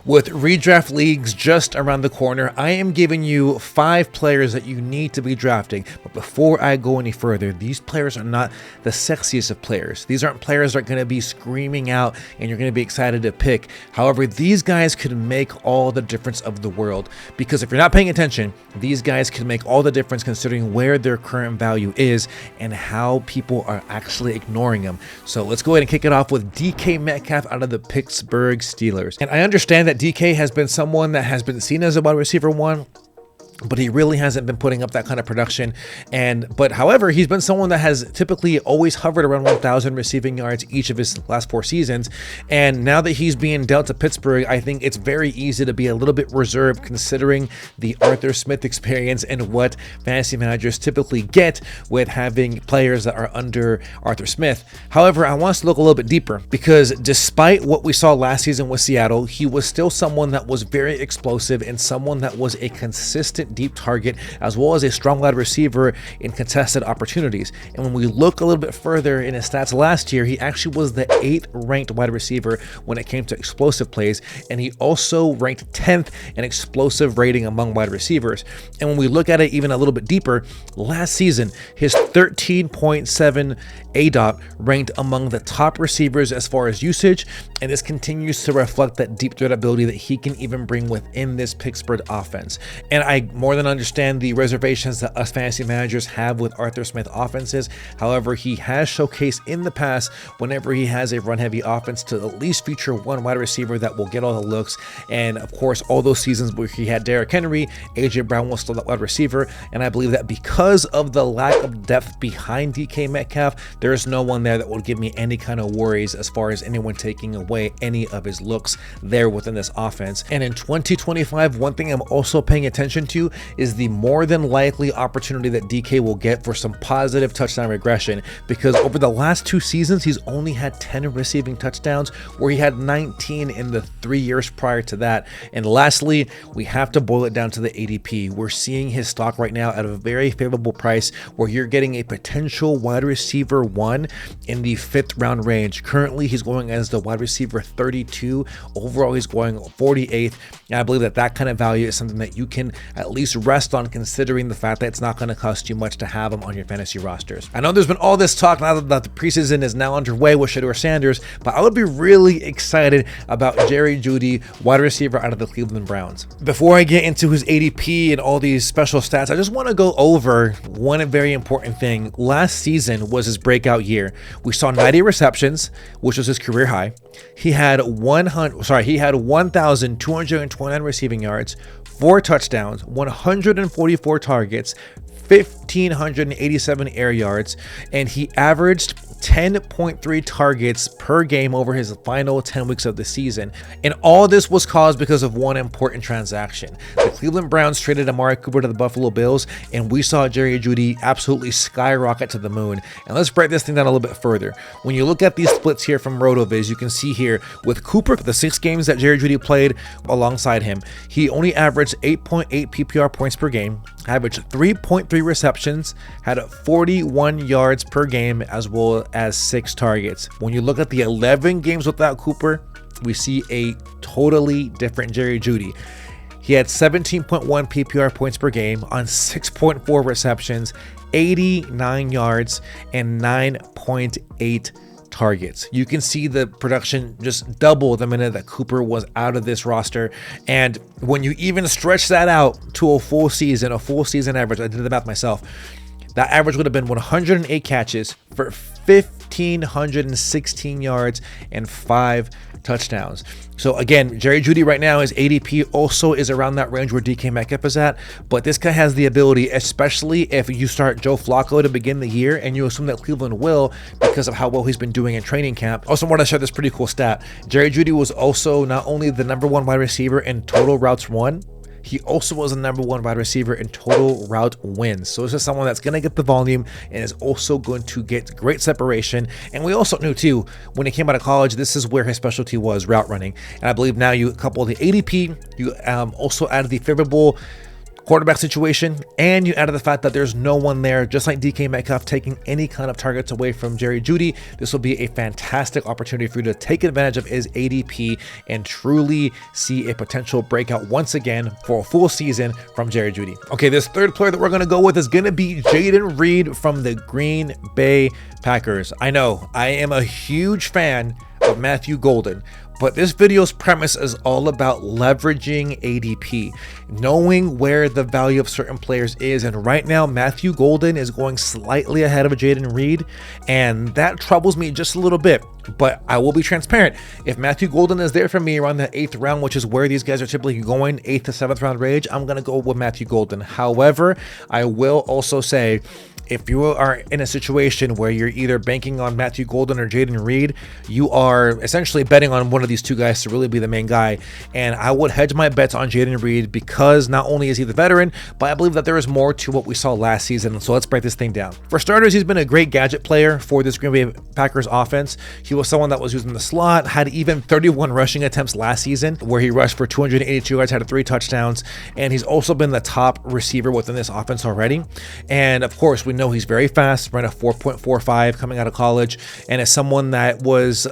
With redraft leagues just around the corner, I am giving you 5 players that you need to be drafting. But before I go any further, these players are not the sexiest of players. These aren't players that are going to be screaming out and you're going to be excited to pick. However, these guys could make all the difference of the world, because if you're not paying attention, these guys can make all the difference considering where their current value is and how people are actually ignoring them. So let's go ahead and kick it off with DK Metcalf out of the Pittsburgh Steelers. And I understand that DK has been someone that has been seen as a wide receiver 1, but he really hasn't been putting up that kind of production. But however, he's been someone that has typically always hovered around 1,000 receiving yards each of his last 4 seasons. And now that he's being dealt to Pittsburgh, I think it's very easy to be a little bit reserved considering the Arthur Smith experience and what fantasy managers typically get with having players that are under Arthur Smith. However, I want us to look a little bit deeper, because despite what we saw last season with Seattle, he was still someone that was very explosive and someone that was a consistent deep target, as well as a strong wide receiver in contested opportunities. And when we look a little bit further in his stats last year, he actually was the 8th ranked wide receiver when it came to explosive plays, and he also ranked 10th in explosive rating among wide receivers. And when we look at it even a little bit deeper, last season his 13.7 ADOT ranked among the top receivers as far as usage, and this continues to reflect that deep threat ability that he can even bring within this Pittsburgh offense. And I more than understand the reservations that us fantasy managers have with Arthur Smith offenses. However, he has showcased in the past whenever he has a run-heavy offense to at least feature one wide receiver that will get all the looks. And of course, all those seasons where he had Derrick Henry, AJ Brown was still that wide receiver. And I believe that because of the lack of depth behind DK Metcalf, there is no one there that will give me any kind of worries as far as anyone taking away any of his looks there within this offense. And in 2025, one thing I'm also paying attention to is the more than likely opportunity that DK will get for some positive touchdown regression, because over the last 2 seasons, he's only had 10 receiving touchdowns, where he had 19 in the 3 years prior to that. And lastly, we have to boil it down to the ADP. We're seeing his stock right now at a very favorable price, where you're getting a potential wide receiver 1 in the 5th round range. Currently, he's going as the wide receiver 32. Overall, he's going 48th. And I believe that that kind of value is something that you can at least rest on, considering the fact that it's not going to cost you much to have him on your fantasy rosters. I know there's been all this talk now that the preseason is now underway with Shedeur Sanders, but I would be really excited about Jerry Jeudy, wide receiver out of the Cleveland Browns. Before I get into his ADP and all these special stats, I just want to go over one very important thing. Last season was his breakout year. We saw 90 receptions, which was his career high. He had 1,229 receiving yards, 4 touchdowns, 144 targets, 1,587 air yards, and he averaged 10.3 targets per game over his final 10 weeks of the season. And all this was caused because of one important transaction. The Cleveland Browns traded Amari Cooper to the Buffalo Bills, and we saw Jerry Jeudy absolutely skyrocket to the moon. And let's break this thing down a little bit further. When you look at these splits here from RotoViz, you can see here with Cooper, the 6 games that Jerry Jeudy played alongside him, he only averaged 8.8 PPR points per game, averaged 3.3 receptions, had 41 yards per game, as well as 6 targets. When you look at the 11 games without Cooper, we see a totally different Jerry Jeudy. He had 17.1 PPR points per game on 6.4 receptions, 89 yards, and 9.8 targets. You can see the production just double the minute that Cooper was out of this roster. And when you even stretch that out to a full season average, I did the math myself, that average would have been 108 catches for 1,516 yards and 5 touchdowns. So again, Jerry Jeudy right now, his ADP also is around that range where DK Metcalf is at, but this guy has the ability, especially if you start Joe Flacco to begin the year, and you assume that Cleveland will because of how well he's been doing in training camp. Also want to share this pretty cool stat. Jerry Jeudy was also not only the #1 wide receiver in total routes run, he also was the #1 wide receiver in total route wins. So this is someone that's going to get the volume and is also going to get great separation. And we also knew too, when he came out of college, this is where his specialty was, route running. And I believe now you couple the ADP, you also add the favorable quarterback situation, and you added the fact that there's no one there, just like DK Metcalf taking any kind of targets away from Jerry Jeudy, this will be a fantastic opportunity for you to take advantage of his ADP and truly see a potential breakout once again for a full season from Jerry Jeudy. Okay, this third player that we're going to go with is going to be Jayden Reed from the Green Bay Packers. I know, I am a huge fan of Matthew Golden, but this video's premise is all about leveraging ADP, knowing where the value of certain players is. And right now, Matthew Golden is going slightly ahead of Jayden Reed, and that troubles me just a little bit. But I will be transparent. If Matthew Golden is there for me around the 8th round, which is where these guys are typically going, 8th to 7th round range, I'm going to go with Matthew Golden. However, I will also say, if you are in a situation where you're either banking on Matthew Golden or Jayden Reed, you are essentially betting on one of these two guys to really be the main guy. And I would hedge my bets on Jayden Reed because not only is he the veteran, but I believe that there is more to what we saw last season. So let's break this thing down. For starters, he's been a great gadget player for this Green Bay Packers offense. He was someone that was used in the slot, had even 31 rushing attempts last season, where he rushed for 282 yards, had 3 touchdowns, and he's also been the top receiver within this offense already. And of course, we know he's very fast, ran a 4.45 coming out of college, and is someone that was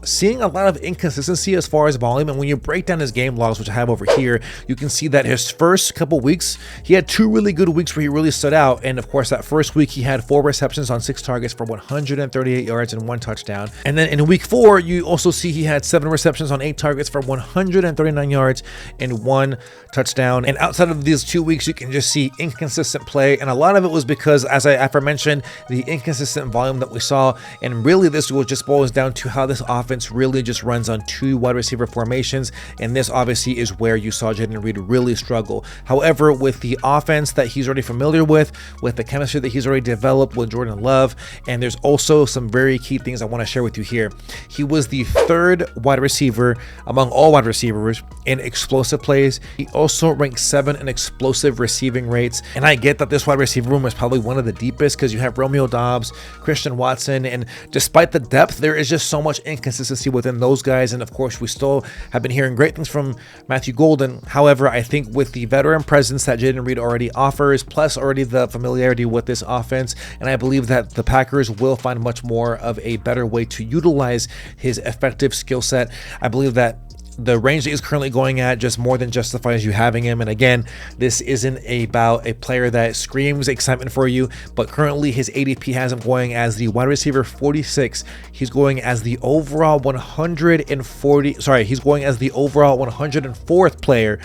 seeing a lot of inconsistency as far as volume. And when you break down his game logs, which I have over here, you can see that his first couple weeks, he had 2 really good weeks where he really stood out. And of course, that first week he had 4 receptions on 6 targets for 138 yards and 1 touchdown. And then in week 4, you also see he had 7 receptions on 8 targets for 139 yards and 1 touchdown. And outside of these 2 weeks, you can just see inconsistent play. And a lot of it was because, as I aforementioned, the inconsistent volume that we saw. And really, this will just boils down to how this offense really just runs on 2 wide receiver formations. And this obviously is where you saw Jayden Reed really struggle. However, with the offense that he's already familiar with the chemistry that he's already developed with Jordan Love, and there's also some very key things I want to share with you here. He was the 3rd wide receiver among all wide receivers in explosive plays. He also ranked 7th in explosive receiving rates. And I get that this wide receiver room is probably one of the deepest because you have Romeo Doubs, Christian Watson, and despite the depth, there is just so much inconsistency within those guys. And of course, we still have been hearing great things from Matthew Golden. However, I think with the veteran presence that Jayden Reed already offers, plus already the familiarity with this offense, and I believe that the Packers will find much more of a better way to utilize his effective skill set. I believe that the range that he's currently going at just more than justifies you having him. And again, this isn't about a player that screams excitement for you, but currently his ADP has him going as the wide receiver 46. He's going as the overall 104th player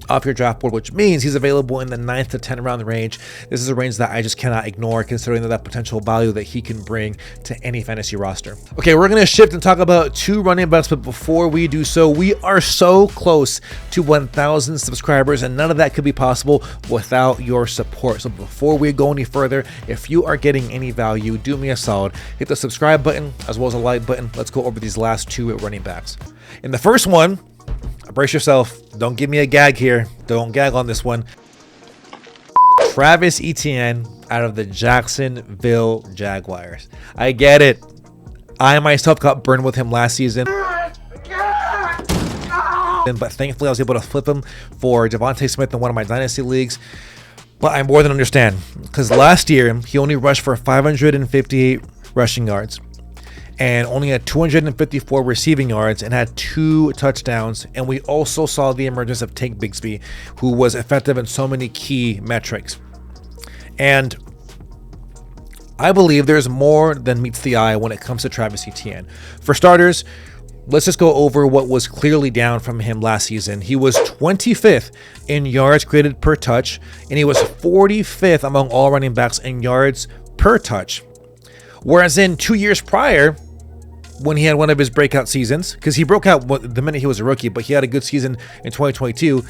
off your draft board, which means he's available in the 9th to 10th round range. This is a range that I just cannot ignore, considering that potential value that he can bring to any fantasy roster. Okay, we're going to shift and talk about 2 running backs, but before we do so, we are so close to 1,000 subscribers, and none of that could be possible without your support. So before we go any further, if you are getting any value, do me a solid, hit the subscribe button as well as the like button. Let's go over these last 2 running backs. In the first one, brace yourself. Don't give me a gag here. Don't gag on this one. Travis Etienne out of the Jacksonville Jaguars. I get it. I myself got burned with him last season, but thankfully I was able to flip him for Devontae Smith in one of my dynasty leagues. But I more than understand, because last year he only rushed for 558 rushing yards and only had 254 receiving yards and had 2 touchdowns. And we also saw the emergence of Tank Bigsby, who was effective in so many key metrics. And I believe there's more than meets the eye when it comes to Travis Etienne. For starters, let's just go over what was clearly down from him last season. He was 25th in yards created per touch, and he was 45th among all running backs in yards per touch. Whereas in 2 years prior, when he had one of his breakout seasons, because he broke out the minute he was a rookie, but he had a good season in 2022,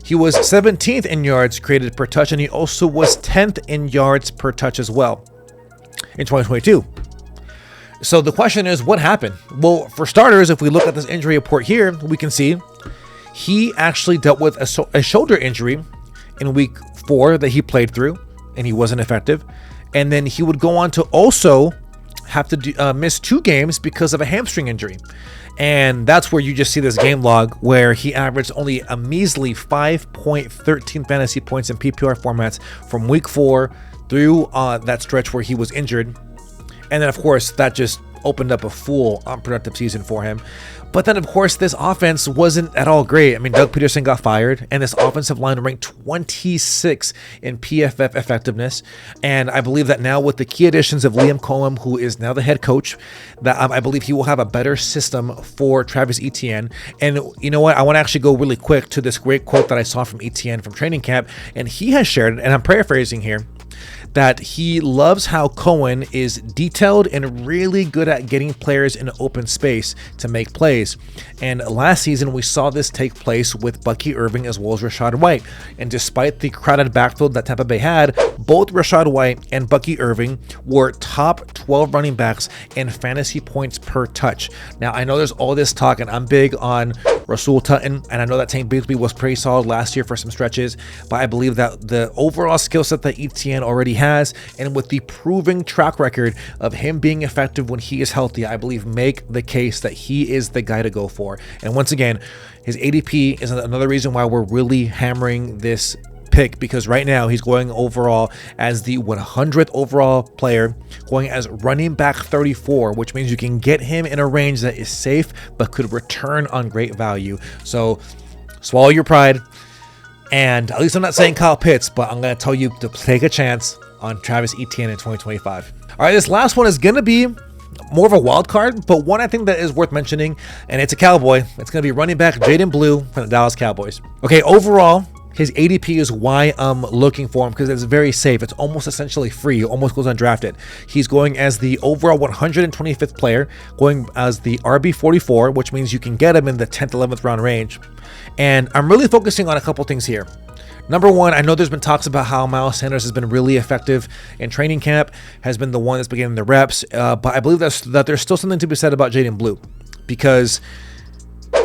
he was 17th in yards created per touch, and he also was 10th in yards per touch as well in 2022. So the question is, what happened? Well, for starters, if we look at this injury report here, we can see he actually dealt with a shoulder injury in week 4 that he played through, and he wasn't effective. And then he would go on to also have to miss 2 games because of a hamstring injury. And that's where you just see this game log where he averaged only a measly 5.13 fantasy points in PPR formats from week 4 through that stretch where he was injured. And then, of course, that just opened up a full unproductive season for him. But then, of course, this offense wasn't at all great. I mean, Doug Peterson got fired, and this offensive line ranked 26 in PFF effectiveness. And I believe that now with the key additions of Liam Cohen, who is now the head coach, that I believe he will have a better system for Travis Etienne. And you know what? I want to actually go really quick to this great quote that I saw from Etienne from training camp. And he has shared, and I'm paraphrasing here, that he loves how Cohen is detailed and really good at getting players in open space to make plays. And last season, we saw this take place with Bucky Irving as well as Rachaad White. And despite the crowded backfield that Tampa Bay had, both Rachaad White and Bucky Irving were top 12 running backs in fantasy points per touch. Now, I know there's all this talk, and I'm big on Rasul Tutton, and I know that Tank Bigsby was pretty solid last year for some stretches, but I believe that the overall skill set that Etienne already has, and with the proving track record of him being effective when he is healthy, I believe make the case that he is the guy to go for. And once again, his ADP is another reason why we're really hammering this pick, because right now he's going overall as the 100th overall player, going as running back 34, which means you can get him in a range that is safe but could return on great value. So swallow your pride, and at least I'm not saying Kyle Pitts, but I'm going to tell you to take a chance on Travis Etienne in 2025. All right, this last one is going to be more of a wild card, but one I think that is worth mentioning, and it's a Cowboy. It's going to be running back Jaden Blue from the Dallas Cowboys. Okay, overall, his ADP is why I'm looking for him, because it's very safe. It's almost essentially free. It almost goes undrafted. He's going as the overall 125th player, going as the RB44, which means you can get him in the 10th, 11th round range. And I'm really focusing on a couple things here. Number one, I know there's been talks about how Miles Sanders has been really effective in training camp, has been the one that's been getting the reps, but I believe that there's still something to be said about Jaden Blue, because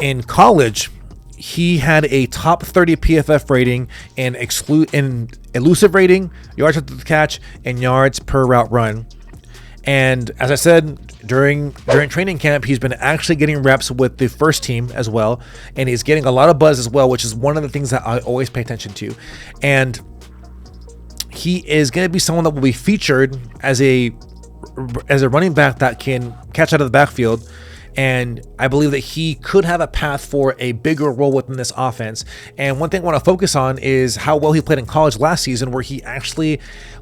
in college, he had a top 30 PFF rating in elusive rating, yards after the catch, and yards per route run. And as I said, during training camp, he's been actually getting reps with the first team as well, and he's getting a lot of buzz as well, which is one of the things that I always pay attention to. And he is going to be someone that will be featured as a running back that can catch out of the backfield. And I believe that he could have a path for a bigger role within this offense. And one thing I want to focus on is how well he played in college last season, where he actually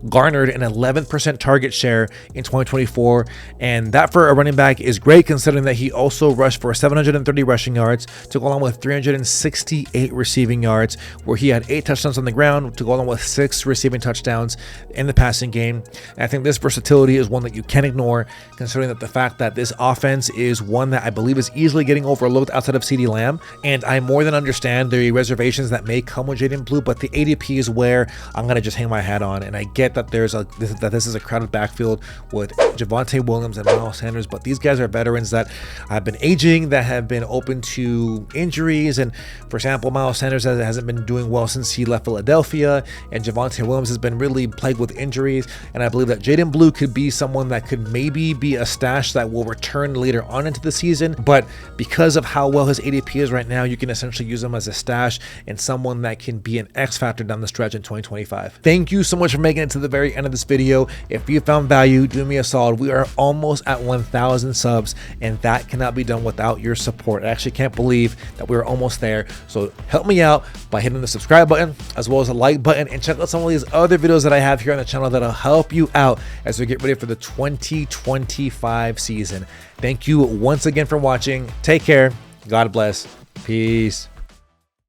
garnered an 11% target share in 2024. And that for a running back is great, considering that he also rushed for 730 rushing yards to go along with 368 receiving yards, where he had 8 touchdowns on the ground to go along with 6 receiving touchdowns in the passing game. And I think this versatility is one that you can't ignore, considering that the fact that this offense is one that I believe is easily getting overlooked outside of CeeDee Lamb. And I more than understand the reservations that may come with Jaden Blue, but the ADP is where I'm going to just hang my hat on. And I get that this is a crowded backfield with Javonte Williams and Miles Sanders, but these guys are veterans that have been aging, that have been open to injuries. And for example, Miles Sanders hasn't been doing well since he left Philadelphia, and Javonte Williams has been really plagued with injuries. And I believe that Jaden Blue could be someone that could maybe be a stash that will return later on into the season, but because of how well his ADP is right now, you can essentially use him as a stash and someone that can be an X factor down the stretch in 2025. Thank you so much for making it to the very end of this video. If you found value, do me a solid. We are almost at 1,000 subs, and that cannot be done without your support. I actually can't believe that we're almost there. So help me out by hitting the subscribe button as well as the like button, and check out some of these other videos that I have here on the channel that'll help you out as we get ready for the 2025 season. Thank you once again for watching. Take care. God bless. Peace.